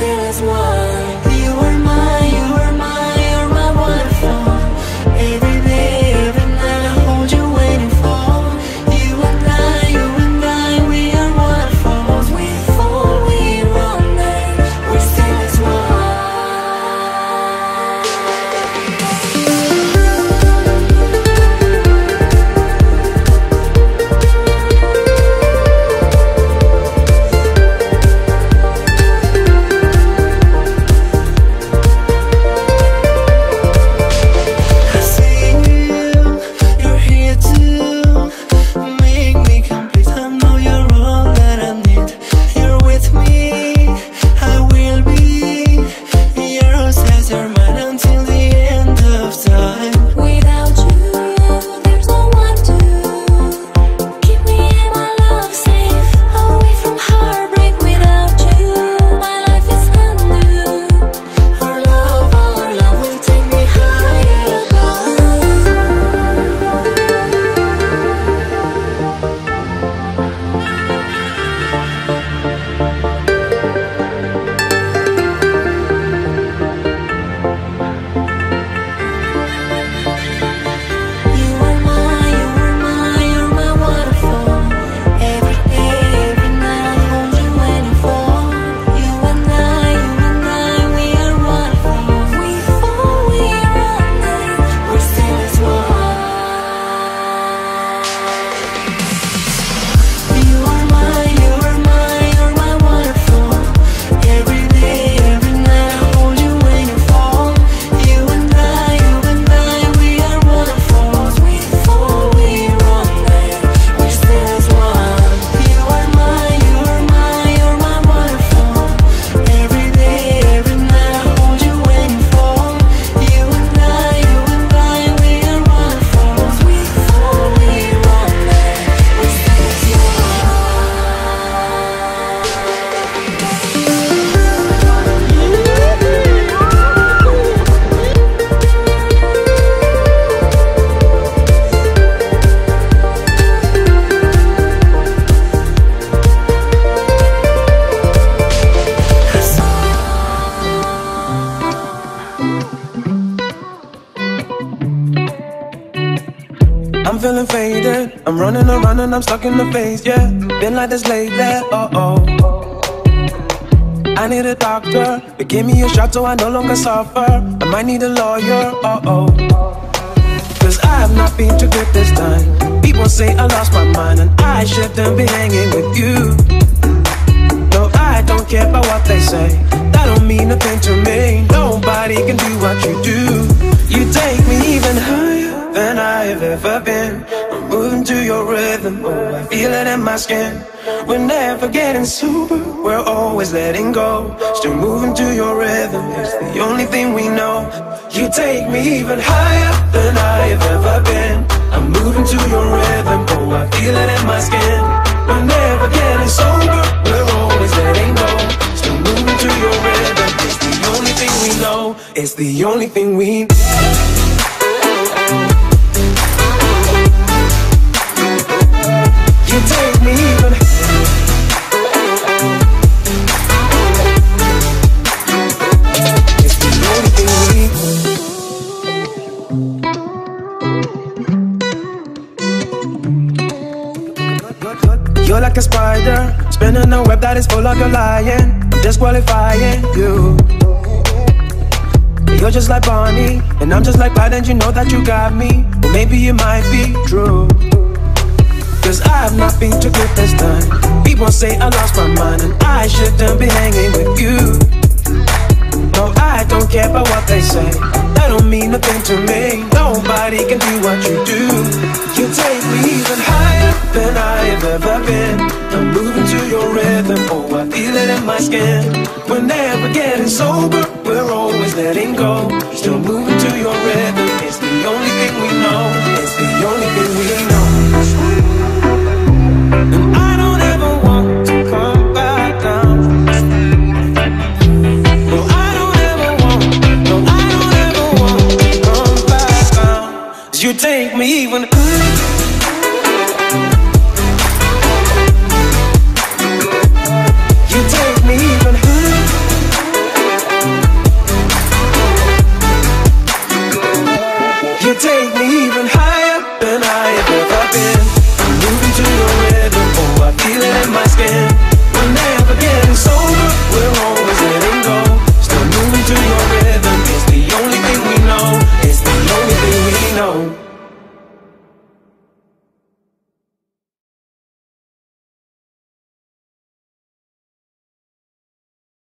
still as one. You are mine, you are mine, you're my waterfall. Every day, every night I hold you waiting for. You and I, we are waterfalls. We fall, we run there, we're still as one. I'm feeling faded, I'm running around and I'm stuck in the phase, yeah. Been like this lately, oh. I need a doctor, but give me a shot so I no longer suffer. I might need a lawyer, oh. Cause I have not been too good this time. People say I lost my mind and I shouldn't be hanging with you. No, I don't care about what they say, that don't mean nothing to me. Nobody can do what you do. You take me even higher than I've ever been. I'm moving to your rhythm, oh, I feel it in my skin. We're never getting sober, we're always letting go. Still moving to your rhythm, it's the only thing we know. You take me even higher than I've ever been. I'm moving to your rhythm, oh, I feel it in my skin. We're never getting sober, we're always letting go. Still moving to your rhythm, it's the only thing we know. It's the only thing we know. You take me even. It's the only thing we. You're like a spider, spinning a web that is full of your lying. I'm disqualifying you. You're just like Bonnie, and I'm just like Clyde, and you know that you got me. Or maybe it might be true. Cause I have not been too good this time. People say I lost my mind and I shouldn't be hanging with you. No, I don't care about what they say, that don't mean nothing to me. Nobody can do what you do. You take me even higher than I've ever been. I'm moving to your rhythm, oh, I feel it in my skin. We're never getting sober, we're always letting go. Still moving to your rhythm, it's the only thing we know. It's the only thing we know. And I don't ever want to come back down. No, I don't ever want, no, I don't ever want to come back down. 'Cause you take me even higher. You take me even higher. You take me